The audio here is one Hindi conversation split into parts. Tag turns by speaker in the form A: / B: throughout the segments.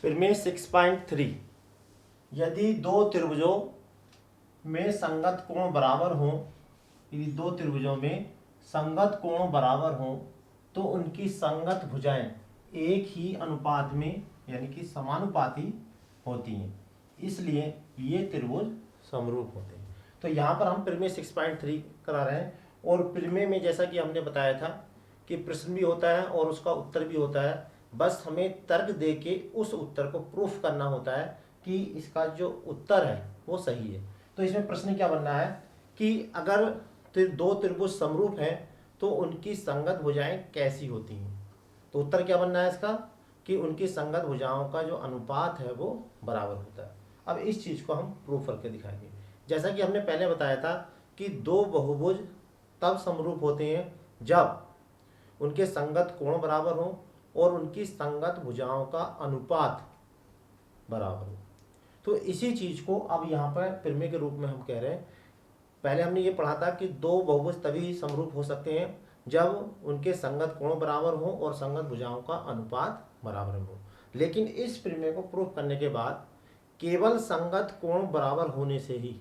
A: फिर में 6.3 यदि दो त्रिभुजों में संगत कोण बराबर हो, यदि दो त्रिभुजों में संगत कोण बराबर हो तो उनकी संगत भुजाएं एक ही अनुपात में यानी कि समानुपाती होती हैं, इसलिए ये त्रिभुज समरूप होते हैं। तो यहाँ पर हम प्रमेय 6.3 करा रहे हैं। और प्रमेय में जैसा कि हमने बताया था कि प्रश्न भी होता है और उसका उत्तर भी होता है, बस हमें तर्क दे के उस उत्तर को प्रूफ करना होता है कि इसका जो उत्तर है वो सही है। तो इसमें प्रश्न क्या बनना है कि अगर दो त्रिभुज समरूप हैं तो उनकी संगत भुजाएं कैसी होती हैं। तो उत्तर क्या बनना है इसका कि उनकी संगत भुजाओं का जो अनुपात है वो बराबर होता है। अब इस चीज़ को हम प्रूफ करके दिखाएंगे। जैसा कि हमने पहले बताया था कि दो बहुभुज तब समरूप होते हैं जब उनके संगत कोण बराबर हो और उनकी संगत भुजाओं का अनुपात बराबर हो। तो इसी चीज को अब यहाँ पर प्रमेय के रूप में हम कह रहे हैं। पहले हमने ये पढ़ा था कि दो बहुभुज तभी समरूप हो सकते हैं जब उनके संगत कोण बराबर हो और संगत भुजाओं का अनुपात बराबर हो। लेकिन इस प्रमेय को प्रूफ करने के बाद केवल संगत कोण बराबर होने से ही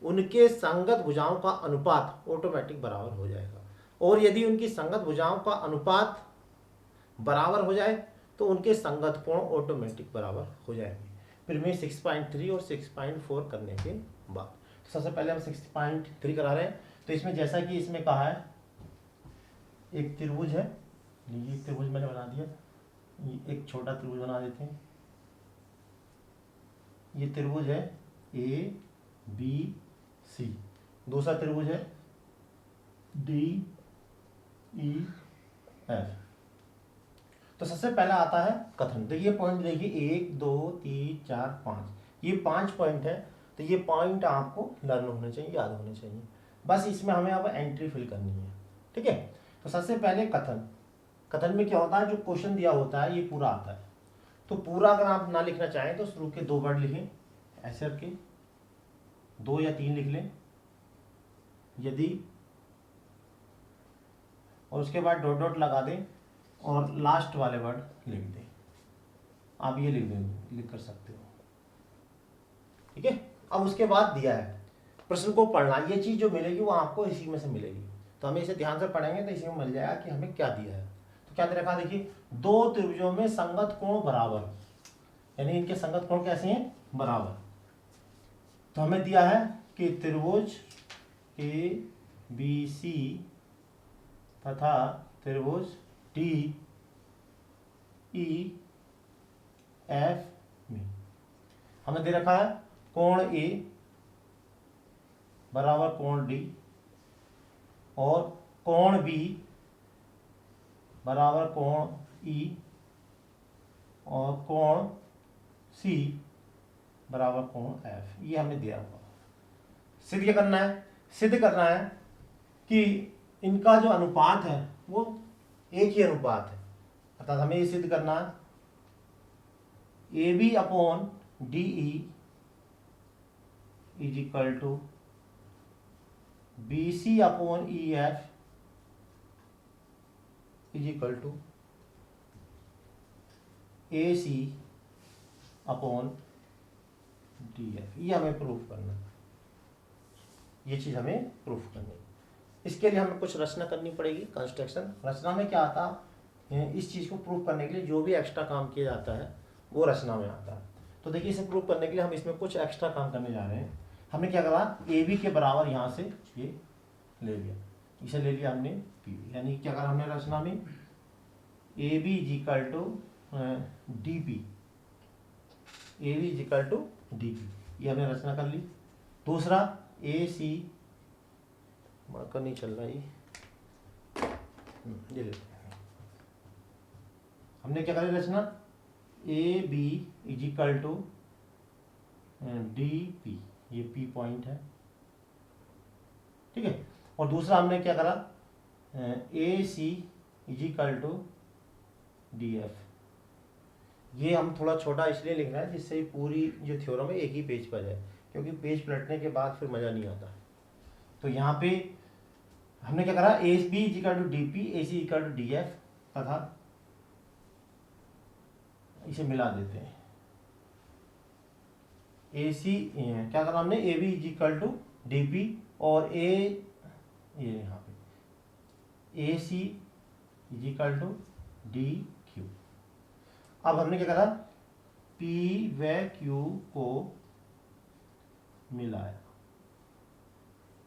A: उनके संगत भुजाओं का अनुपात ऑटोमेटिक बराबर हो जाएगा। और यदि उनकी संगत भुजाओं का अनुपात बराबर हो जाए तो उनके संगत कोण ऑटोमेटिक बराबर हो जाएंगे। प्रमेय 6.3 और 6.4 करने के बाद तो सबसे पहले हम 6.3 करा रहे हैं। तो इसमें जैसा कि इसमें कहा है एक त्रिभुज है, ये त्रिभुज मैंने बना दिया, ये एक छोटा त्रिभुज बना देते हैं। ये त्रिभुज है ए बी सी, दूसरा त्रिभुज है डी ई एफ। तो सबसे पहला आता है कथन। तो ये पॉइंट देखिए 1 2 3 4 5, ये 5 पॉइंट है। तो ये पॉइंट आपको लर्न होने चाहिए, याद होने चाहिए। बस इसमें हमें अब एंट्री फिल करनी है, ठीक है। तो सबसे पहले कथन। कथन में क्या होता है, जो क्वेश्चन दिया होता है ये पूरा आता है। तो पूरा अगर आप ना लिखना चाहें तो शुरू के 2 वर्ड लिखें, ऐसे रख के 2 या 3 लिख लें यदि, और उसके बाद डॉट डॉट लगा दें और लास्ट वाले वर्ड लिख दें। आप ये लिख कर सकते हो, ठीक है। अब उसके बाद दिया है प्रश्न को पढ़ना, ये चीज जो मिलेगी वो आपको इसी में से मिलेगी। तो हमें इसे ध्यान से पढ़ेंगे तो इसी में मिल जाएगा कि हमें क्या दिया है। तो क्या दे रखा है, देखिए दो त्रिभुजों में संगत कोण बराबर, यानी इनके संगत कोण कैसे हैं, बराबर। तो हमें दिया है कि त्रिभुज ए बी सी तथा त्रिभुज डी ई एफ में हमें दे रखा है कोण ए बराबर कोण डी और कोण बी बराबर कोण ई और कोण सी बराबर कोण एफ, ये हमने दिया हुआ। सिद्ध क्या करना है, सिद्ध करना है कि इनका जो अनुपात है वो एक ही अनुपात है। अर्थात हमें ये सिद्ध करना है A B upon D E is equal to B C upon E F is equal to A C upon D F. ये हमें प्रूफ करना है, ये चीज हमें प्रूफ करनी है। इसके लिए हमें कुछ रचना करनी पड़ेगी, कंस्ट्रक्शन। रचना में क्या आता है, इस चीज को प्रूफ करने के लिए जो भी एक्स्ट्रा काम किया जाता है वो रचना में आता है। तो देखिए इसे प्रूफ करने के लिए हम इसमें कुछ एक्स्ट्रा काम करने जा रहे हैं। हमने क्या करा, ए बी के बराबर यहाँ से ये ले लिया, इसे ले लिया हमने पी बी, यानी क्या करा हमने रचना में A B is equal to D P, A B is equal to D P, ये हमने रचना कर ली। दूसरा ए सी मार्कर नहीं चल रहा, ये ले हमने क्या करी रचना, A B is equal to D P, ये पी पॉइंट है, ठीक है। और दूसरा हमने क्या करा, A C is equal to D F. ये हम थोड़ा छोटा इसलिए लिख रहे हैं जिससे पूरी जो थ्योरम है एक ही पेज पर जाए, क्योंकि पेज पलटने के बाद फिर मज़ा नहीं आता। तो यहाँ पे हमने क्या करा, A B is equal to D P, A C equal to D F तथा इसे मिला देते हैं। ए सी क्या करना हमने, A B is equal to D P और ये यहाँ पे A C is equal to D Q. अब हमने क्या करा, पी व क्यू को मिलाया।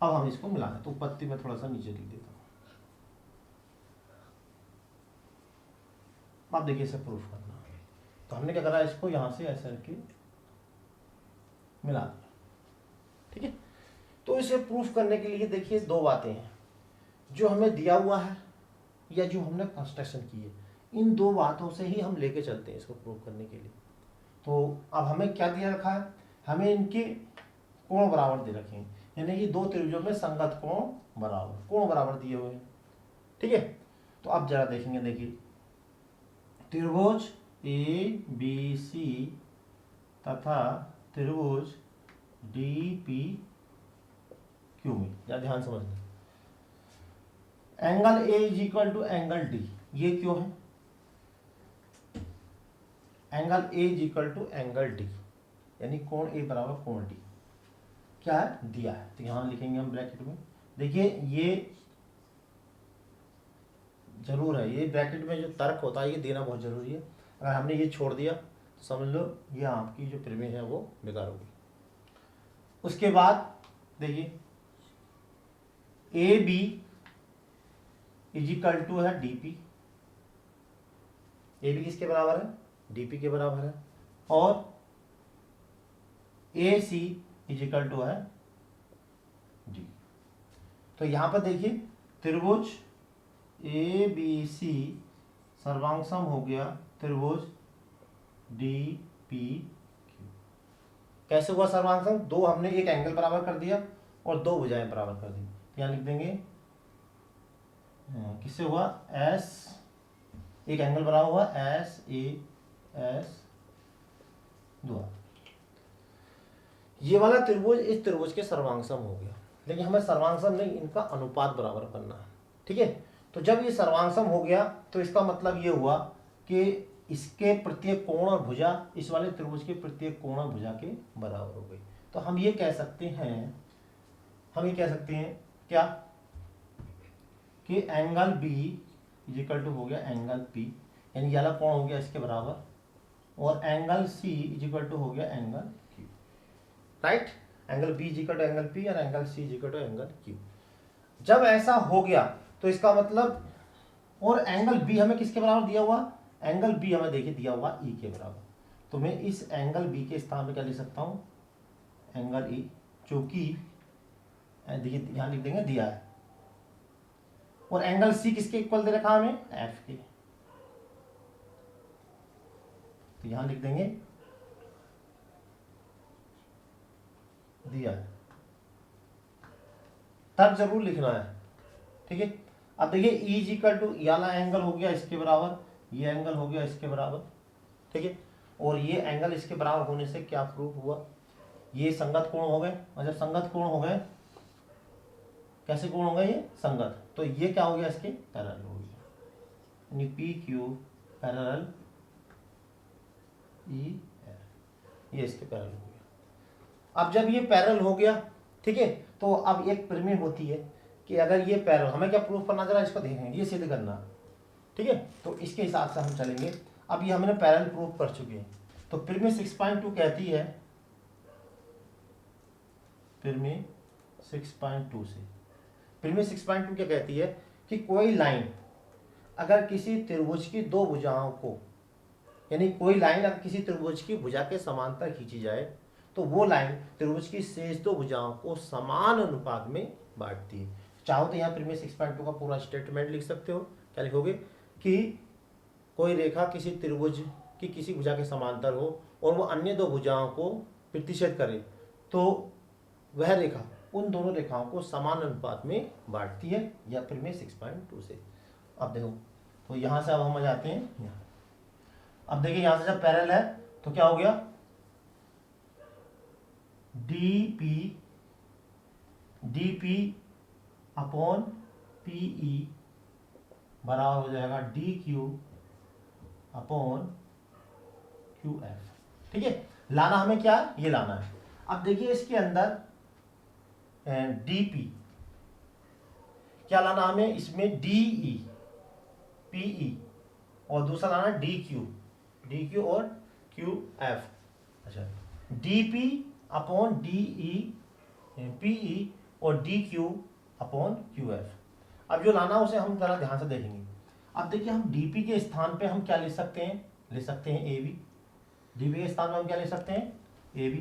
A: अब हम इसको मिलाएं तो पत्ती में थोड़ा सा नीचे लिख देता हूं। अब देखिए इसे प्रूफ करना। तो हमने क्या करा, इसको यहां से ऐसे रख के मिला दिया, ठीक है। तो इसे प्रूफ करने के लिए देखिए दो बातें हैं, जो हमें दिया हुआ है या जो हमने कंस्ट्रक्शन की है, इन दो बातों से ही हम लेके चलते हैं इसको प्रूफ करने के लिए। तो अब हमें क्या दिया रखा है, हमें इनके कोण बराबर दे रखे हैं, यानी कि दो त्रिभुजों में संगत कोण बराबर दिए हुए हैं, ठीक है। तो अब जरा देखेंगे, देखिए त्रिभुज ए बी सी तथा त्रिभुज डी पी क्यू में जरा ध्यान समझना, angle A is equal to angle D, ये क्यों है, angle A is equal to angle D, यानी कोण ए बराबर कोण डी क्या है, दिया है। तो यहां लिखेंगे हम ब्रैकेट में, देखिए ये जरूर है, ये ब्रैकेट में जो तर्क होता है ये देना बहुत जरूरी है। अगर हमने ये छोड़ दिया तो समझ लो ये आपकी जो प्रमेय है वो बेकार होगी। उसके बाद देखिए A B is equal to है डी पी, ए बी किसके बराबर है, डी पी के बराबर है, और A C is equal to है डी। तो यहां पर देखिए त्रिभुज ए बी सी सर्वांग सम हो गया त्रिभुज डी पी क्यू। कैसे हुआ सर्वांग सम, दो हमने एक एंगल बराबर कर दिया और दो भुजाएं बराबर कर दी। यहां लिख देंगे किससे हुआ, एस, एक एंगल बराबर हुआ एस ए एस द्वारा, ये वाला त्रिभुज इस त्रिभुज के सर्वांगसम हो गया। लेकिन हमें सर्वांगसम नहीं, इनका अनुपात बराबर करना है, ठीक है। तो जब ये सर्वांगसम हो गया तो इसका मतलब ये हुआ कि इसके प्रत्येक कोण और भुजा इस वाले त्रिभुज के प्रत्येक कोण और भुजा के बराबर हो गई। तो हम ये कह सकते हैं, क्या कि angle B is equal to हो गया एंगल पी, यानी ये वाला कोण हो गया इसके बराबर, और angle C is equal to हो गया angle Q, right. Angle B is equal to angle P और angle C is equal to angle Q. जब ऐसा हो गया तो इसका मतलब, और एंगल बी हमें किसके बराबर दिया हुआ, एंगल बी हमें देखिए दिया हुआ ई के बराबर। तो मैं इस एंगल बी के स्थान पे क्या लिख सकता हूं, एंगल ई, जो कि देखिए यहां लिख देंगे दिया है, और एंगल सी किसके इक्वल दे रखा हमें, एफ के। तो यहां लिख देंगे दिया है, तब जरूर लिखना है, ठीक है। अब देखिए ई इज इक्वल टू, ये वाला एंगल हो गया इसके बराबर, ये एंगल हो गया इसके बराबर, ठीक है। और ये एंगल इसके बराबर होने से क्या प्रूफ हुआ, ये संगत कोण हो गए, और जब संगत कोण हो गए, कैसे कोण हो गए ये संगत, तो ये क्या हो गया, इसके पैरेलल हो गया, यानी P Q parallel E F, ये इसके पैरेलल हो गया। अब जब ये पैरेलल हो गया, ठीक है, तो अब एक प्रमेय होती है कि अगर ये पैरेलल, हमें क्या प्रूफ करना, जरा इसको देखेंगे, ये सिद्ध करना, ठीक है। तो इसके हिसाब से हम चलेंगे। अब ये हमने पैरेलल प्रूफ कर चुके हैं, तो प्रमेय 6.2 कहती है, प्रमेय 6.2 से, प्रमेय 6.2 क्या कहती है कि कोई लाइन अगर किसी त्रिभुज की दो भुजाओं को, यानी कोई लाइन अगर किसी त्रिभुज की भुजा के समांतर खींची जाए तो वो लाइन त्रिभुज की शेष दो भुजाओं को समान अनुपात में बांटती है। चाहो तो यहाँ प्रमेय 6.2 का पूरा स्टेटमेंट लिख सकते हो। क्या लिखोगे कि कोई रेखा किसी त्रिभुज की किसी भुजा के समांतर हो और वो अन्य दो भुजाओं को प्रतिच्छेद करे तो वह रेखा उन दोनों रेखाओं को समान अनुपात में बांटती है, या प्रमेय 6.2 से। अब देखो, तो यहां से अब हम आ जाते हैं यहाँ। अब देखिए यहां से जब पैरेलल है तो क्या हो गया, डी पी अपॉन पीई बराबर हो जाएगा D Q upon Q F. ठीक है, लाना हमें क्या है, ये लाना है। अब देखिए इसके अंदर डी पी, क्या लाना हमें इसमें, डी ई पी ई, और दूसरा लाना डी क्यू और क्यू एफ। अच्छा, D P upon D E P E और D Q upon Q F. अब जो लाना उसे हम जरा ध्यान से देखेंगे। अब देखिए हम डीपी के स्थान पे हम क्या ले सकते हैं, ले सकते हैं ए बी। डीपी के स्थान पे हम क्या ले सकते हैं, ए बी।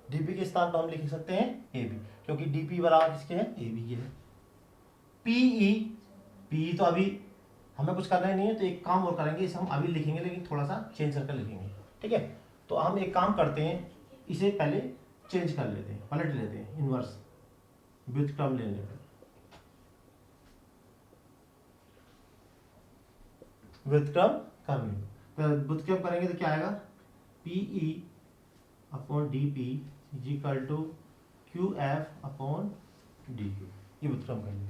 A: डीपी के स्थान पर हम लिख सकते हैं ए बी, क्योंकि डीपी बराबर किसके हैं, ए बी के है। पीई, पीई तो अभी हमें कुछ करना ही नहीं है, तो एक काम और करेंगे, इसे हम अभी लिखेंगे लेकिन थोड़ा सा चेंज करके लिखेंगे। ठीक है, तो हम एक काम करते हैं, इसे पहले चेंज कर लेते हैं, पलट लेते हैं, इनवर्स व्युत्क्रम लेने पर। व्युत्क्रम करने, तो व्युत्क्रम करेंगे तो क्या आएगा, P E upon D P is equal to Q F upon D Q. ये व्युत्क्रम करेंगे।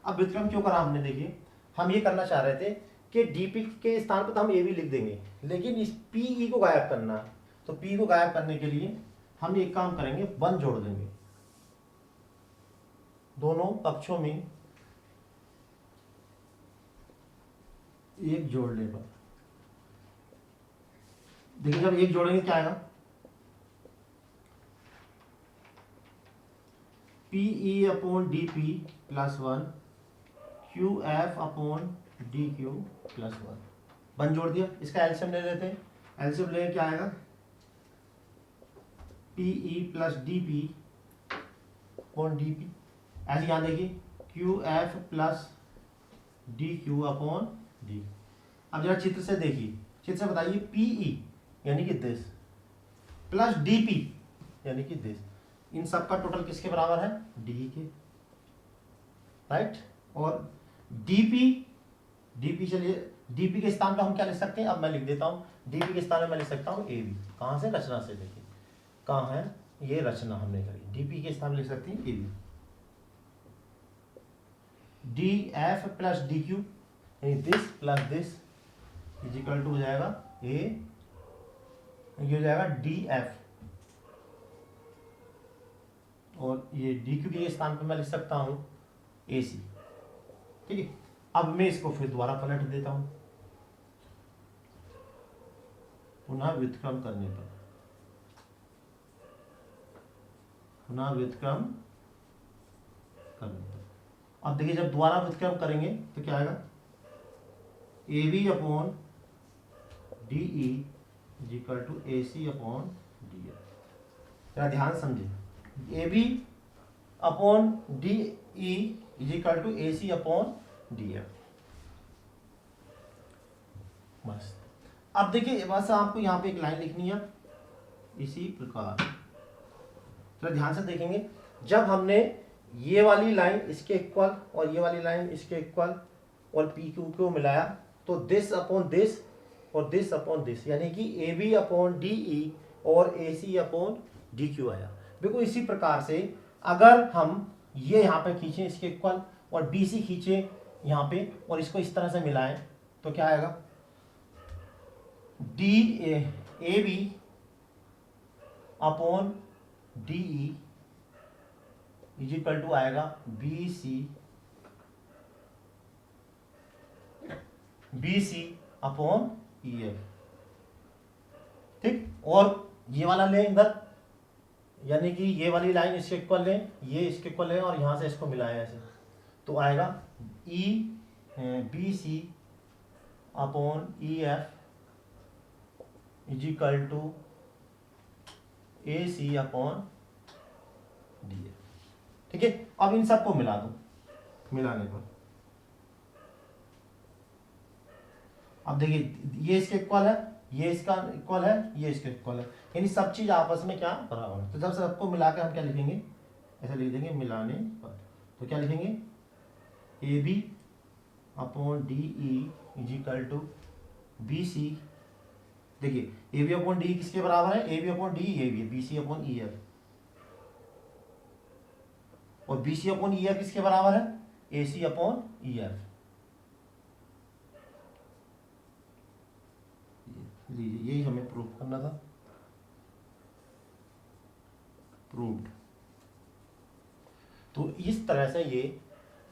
A: अब व्युत्क्रम क्यों करा हमने, देखिए हम ये करना चाह रहे थे कि डीपी के स्थान पर तो हम ए भी लिख देंगे, लेकिन इस पीई को गायब करना, तो पी को गायब करने के लिए हम एक काम करेंगे, 1 जोड़ देंगे दोनों पक्षों में, एक जोड़ने पर। देखिए जब एक जोड़ेंगे क्या आएगा, P E upon D P plus 1 Q F upon D Q plus 1। 1 जोड़ दिया, इसका एलसीएम ले लेते हैं। एलसीएम लेके क्या आएगा, P E plus D P upon D P. ऐसे यहाँ देखिए Q F plus D Q upon D. अब जरा चित्र से देखिए, चित्र से बताइए, पीई यानी कि दिस प्लस डीपी यानी कि दिस, इन सब का टोटल किसके बराबर है, डी के, राइट। और डीपी, डीपी चलिए डीपी के स्थान पर हम क्या लिख सकते हैं, अब मैं लिख देता हूं, डीपी के स्थान पर मैं लिख सकता हूं ए बी। कहां से, रचना से। देखिए कहां है, ये रचना हमने करी, डीपी के स्थान पर लिख सकते हैं A B. D F plus D Q यानी this plus this is equal to हो जाएगा ए, ये हो जाएगा डी एफ, और ये डी क्यू के स्थान पर मैं लिख सकता हूं ए सी। ठीक है, अब मैं इसको फिर दोबारा पलट देता हूं, पुनः व्युत्क्रम करने पर, पुनः व्युत्क्रम करने पर। अब देखिए जब दोबारा व्युत्क्रम करेंगे तो क्या आएगा, A B upon D E is equal to A C upon D F. जरा ध्यान समझे, A B upon D E is equal to A C upon D F. बस अब देखिए, बस आपको यहाँ पे एक लाइन लिखनी है इसी प्रकार। तो ध्यान से देखेंगे, जब हमने ये वाली लाइन इसके इक्वल और ये वाली लाइन इसके इक्वल और पी क्यू को मिलाया, तो दिस अपॉन दिस और दिस अपॉन दिस, यानी कि A B upon D E और A C upon D Q आया। बिल्कुल इसी प्रकार से अगर हम ये यहाँ पे खींचे इसके इक्वल और बी सी खींचे यहाँ पे और इसको इस तरह से मिलाएं, तो क्या आएगा, D A B upon D E is equal to आएगा B C upon E F. ठीक, और ये वाला लें इधर, यानी कि ये वाली लाइन इसके इक्वल लें, ये इसके इक्वल लें और यहां से इसको मिलाएं ऐसे, तो आएगा E B C upon E F is equal to A C upon D F. ठीक है, अब इन सबको मिला दो, मिलाने पर अब देखिए ये इसके इक्वल है, ये इसका इक्वल है, ये इसके इक्वल है, यानी सब चीज आपस में क्या बराबर है। तो जब सबको मिलाकर हम क्या लिखेंगे, ऐसा लिख देंगे मिलाने पर, तो क्या लिखेंगे, A B upon D E is equal to B C. देखिए ए बी अपॉन डी किसके बराबर है, A B upon D A B, B C upon E F, और B C upon E F किसके बराबर है, ए सी अपॉन ई एफ। लीजिए यही हमें प्रूव करना था, प्रूव्ड। तो इस तरह से ये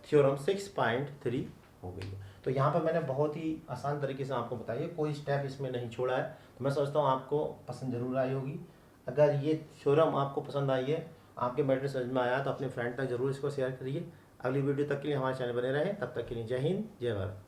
A: थ्योरम 6.3 हो गई है। तो यहाँ पर मैंने बहुत ही आसान तरीके से आपको बताया, कोई स्टेप इसमें नहीं छोड़ा है। तो मैं सोचता हूँ आपको पसंद जरूर आई होगी। अगर ये थ्योरम आपको पसंद आई है, आपके मैटर समझ में आया, तो अपने फ्रेंड तक जरूर इसको शेयर करिए। अगली वीडियो तक के लिए हमारे चैनल बने रहें। तब तक के लिए जय हिंद, जय भारत।